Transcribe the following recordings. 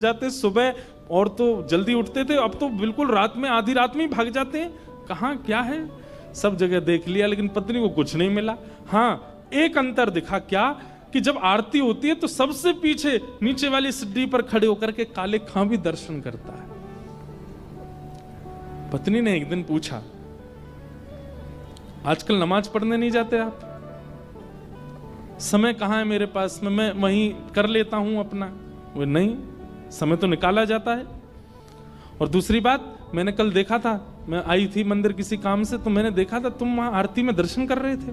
जाते सुबह, और तो जल्दी उठते थे, अब तो बिल्कुल रात में, आधी रात में ही भाग जाते हैं। कहाँ क्या है, सब जगह देख लिया लेकिन पत्नी को कुछ नहीं मिला। हाँ, एक अंतर दिखा, क्या कि जब आरती होती है तो सबसे पीछे नीचे वाली सीढ़ी पर खड़े होकर के काले खां भी दर्शन करता है। पत्नी ने एक दिन पूछा, आजकल नमाज पढ़ने नहीं जाते आप? समय कहाँ है मेरे पास में, मैं वहीं कर लेता हूं अपना। वो नहीं, समय तो निकाला जाता है। और दूसरी बात, मैंने कल देखा था, मैं आई थी मंदिर किसी काम से, तो मैंने देखा था तुम वहां आरती में दर्शन कर रहे थे।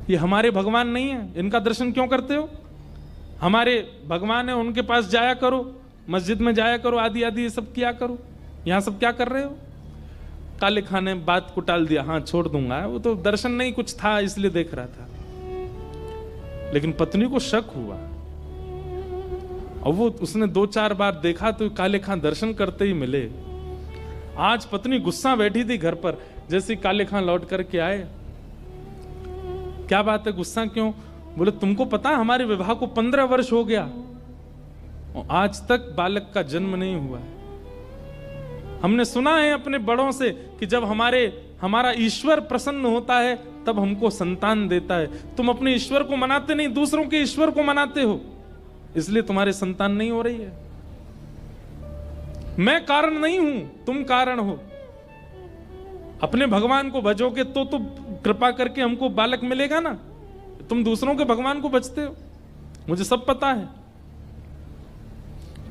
ये हमारे भगवान नहीं है, इनका दर्शन क्यों करते हो? हमारे भगवान है, उनके पास जाया करो, मस्जिद में जाया करो, आदि आदि ये सब किया करो, यहां सब क्या कर रहे हो? काले खां ने बात को टाल दिया, हाँ छोड़ दूंगा, वो तो दर्शन नहीं कुछ था इसलिए देख रहा था। लेकिन पत्नी को शक हुआ, और वो उसने 2-4 बार देखा तो काले खां दर्शन करते ही मिले। आज पत्नी गुस्सा बैठी थी घर पर, जैसे काले खां लौट करके आए, क्या बात है, गुस्सा क्यों? बोले तुमको पता हमारे विवाह को 15 वर्ष हो गया और आज तक बालक का जन्म नहीं हुआ है। हमने सुना है अपने बड़ों से कि जब हमारा ईश्वर प्रसन्न होता है तब हमको संतान देता है। तुम अपने ईश्वर को मनाते नहीं, दूसरों के ईश्वर को मनाते हो, इसलिए तुम्हारी संतान नहीं हो रही है। मैं कारण नहीं हूं, तुम कारण हो। अपने भगवान को भजोगे तो कृपा करके हमको बालक मिलेगा ना। तुम दूसरों के भगवान को भजते हो, मुझे सब पता है।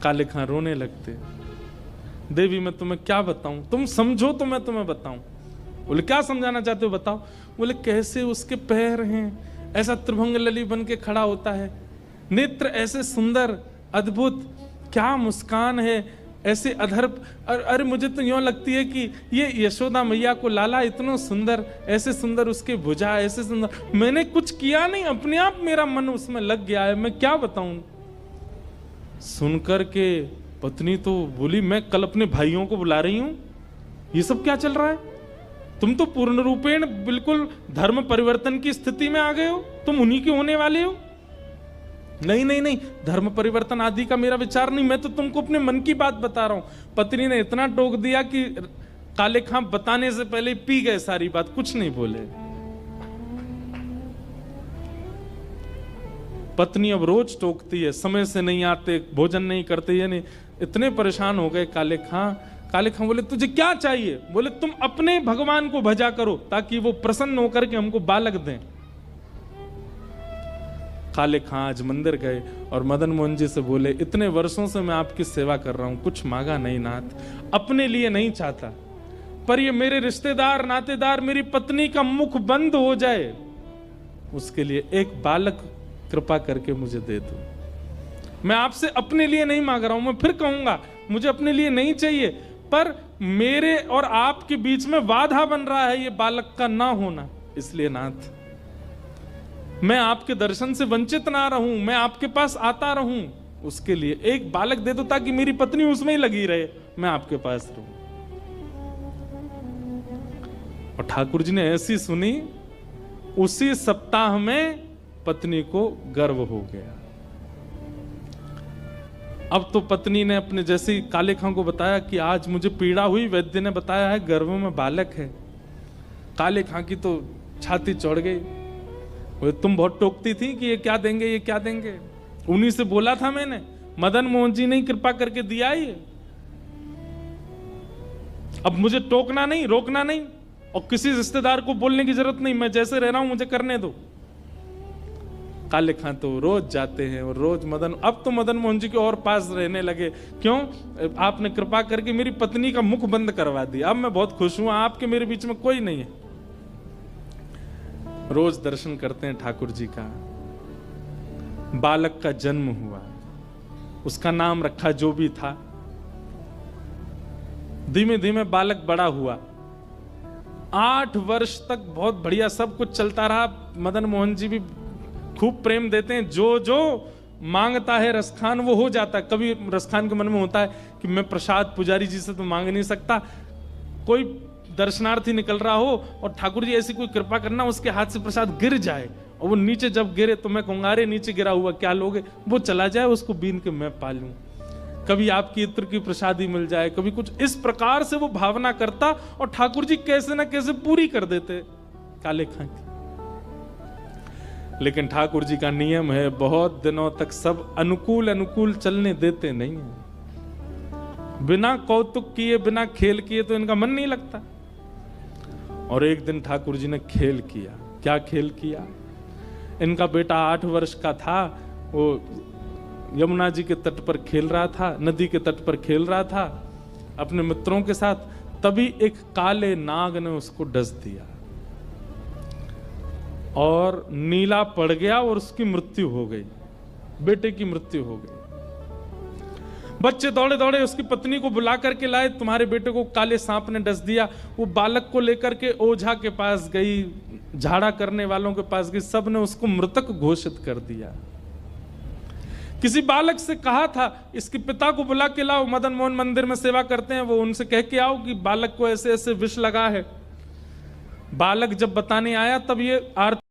काले खां रोने लगते, देवी मैं तुम्हें क्या बताऊं, तुम समझो तो मैं तुम्हें बताऊं। बोले क्या समझाना चाहते हो बताओ? बोले कैसे उसके पैर हैं, ऐसा त्रिभंग लली बन के खड़ा होता है, नेत्र ऐसे सुंदर अद्भुत, क्या मुस्कान है, ऐसे अधर, अरे मुझे तो यूं लगती है कि ये यशोदा मैया को लाला इतना सुंदर, ऐसे सुंदर उसके भुजा, ऐसे सुंदर। मैंने कुछ किया नहीं, अपने आप मेरा मन उसमें लग गया है, मैं क्या बताऊं। सुनकर के पत्नी तो बोली, मैं कल अपने भाइयों को बुला रही हूं, ये सब क्या चल रहा है? तुम तो पूर्ण रूपेण बिल्कुल धर्म परिवर्तन की स्थिति में आ गए हो, तुम उन्हीं के होने वाले हो। नहीं नहीं नहीं, धर्म परिवर्तन आदि का मेरा विचार नहीं, मैं तो तुमको अपने मन की बात बता रहा हूं। पत्नी ने इतना टोक दिया कि काले खां बताने से पहले पी गए सारी बात, कुछ नहीं बोले। पत्नी अब रोज टोकती है, समय से नहीं आते, भोजन नहीं करते, ये नहीं। इतने परेशान हो गए काले खां। काले खां बोले तुझे क्या चाहिए? बोले तुम अपने भगवान को भजा करो ताकि वो प्रसन्न होकर के हमको बालक दें। काले खां आज मंदिर गए और मदन मोहन जी से बोले, इतने वर्षों से मैं आपकी सेवा कर रहा हूं, कुछ मांगा नहीं नाथ, अपने लिए नहीं चाहता, पर ये मेरे रिश्तेदार नातेदार, मेरी पत्नी का मुख बंद हो जाए, उसके लिए एक बालक कृपा करके मुझे दे दो। मैं आपसे अपने लिए नहीं मांग रहा हूं, मैं फिर कहूंगा मुझे अपने लिए नहीं चाहिए, पर मेरे और आपके बीच में बाधा बन रहा है ये बालक का ना होना, इसलिए नाथ मैं आपके दर्शन से वंचित ना रहूं, मैं आपके पास आता रहूं, उसके लिए एक बालक दे दो ताकि मेरी पत्नी उसमें ही लगी रहे, मैं आपके पास रहूं। और ठाकुर जी ने ऐसी सुनी, उसी सप्ताह में पत्नी को गर्व हो गया। अब तो पत्नी ने अपने जैसे काले खां को बताया कि आज मुझे पीड़ा हुई, वैद्य ने बताया है गर्भ में बालक है। काले खां की तो छाती चढ़ गई, तुम बहुत टोकती थी कि ये क्या देंगे, ये क्या देंगे, उन्हीं से बोला था मैंने, मदन मोहन जी ने कृपा करके दिया ये। अब मुझे टोकना नहीं, रोकना नहीं, और किसी रिश्तेदार को बोलने की जरूरत नहीं, मैं जैसे रह रहा हूं मुझे करने दो। काले खां तो रोज जाते हैं और रोज अब तो मदन मोहन जी के और पास रहने लगे। क्यों? आपने कृपा करके मेरी पत्नी का मुख बंद करवा दिया, अब मैं बहुत खुश हूं, आपके मेरे बीच में कोई नहीं है। रोज दर्शन करते हैं ठाकुर जी का। बालक का जन्म हुआ, उसका नाम रखा जो भी था। धीमे धीमे बालक बड़ा हुआ, 8 वर्ष तक बहुत बढ़िया सब कुछ चलता रहा। मदन मोहन जी भी खूब प्रेम देते हैं, जो जो मांगता है रसखान वो हो जाता है। कभी रसखान के मन में होता है कि मैं प्रसाद पुजारी जी से तो मांग नहीं सकता, कोई दर्शनार्थी निकल रहा हो और ठाकुर जी ऐसी कोई कृपा करना उसके हाथ से प्रसाद गिर जाए, और वो नीचे जब गिरे तो मैं कहूंगा अरे नीचे गिरा हुआ क्या लोगे, वो चला जाए, उसको बीन के मैं पालूं। कभी आपकी इत्र की प्रसादी मिल जाए, कभी कुछ, इस प्रकार से वो भावना करता और ठाकुर जी कैसे ना कैसे पूरी कर देते काले खां की। लेकिन ठाकुर जी का नियम है, बहुत दिनों तक सब अनुकूल चलने देते नहीं है। बिना कौतुक किए, बिना खेल किए तो इनका मन नहीं लगता। और एक दिन ठाकुर जी ने खेल किया। क्या खेल किया? इनका बेटा 8 वर्ष का था, वो यमुना जी के तट पर खेल रहा था, नदी के तट पर खेल रहा था अपने मित्रों के साथ। तभी एक काले नाग ने उसको डस दिया और नीला पड़ गया और उसकी मृत्यु हो गई, बेटे की मृत्यु हो गई। बच्चे दौड़े दौड़े उसकी पत्नी को बुला करके लाए, तुम्हारे बेटे को काले सांप ने डस दिया। वो बालक को लेकर के ओझा के पास गई, झाड़ा करने वालों के पास गई, सब ने उसको मृतक घोषित कर दिया। किसी बालक से कहा था इसके पिता को बुला के लाओ, मदन मोहन मंदिर में सेवा करते हैं, वो उनसे कह के आओ कि बालक को ऐसे ऐसे विष लगा है। बालक जब बताने आया तब ये आरती